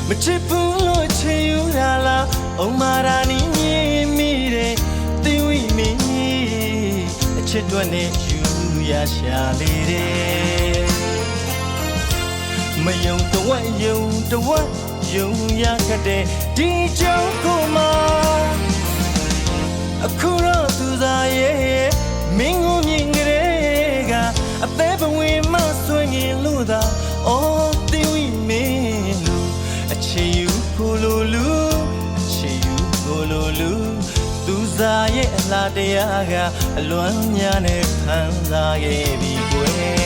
မချစ်ဘူးလို့ချေယူရလားအုံမာရာနီမြင်မိတယ်သင်ဝိမင်းအချစ်တွက်နဲ့ယူရရှာလေတယ်မယုံတဝက်ယုံတဝက်ယုံရခဲ့တဲ့ဒီကြောင့်ကိုမအခုတော့သူစားရဲ့မင်းကိုမြင်ကြတဲ့ကအသေးပဝင်မဆွေငင်လို့သာအော်သင်ဝိမင်းလို့အခြေယူကိုလိုလူအခြေယူကိုလိုလူသူစားရဲ့အလားတရားကအလွမ်းများနဲ့ခံစားခဲ့ပြီကွယ်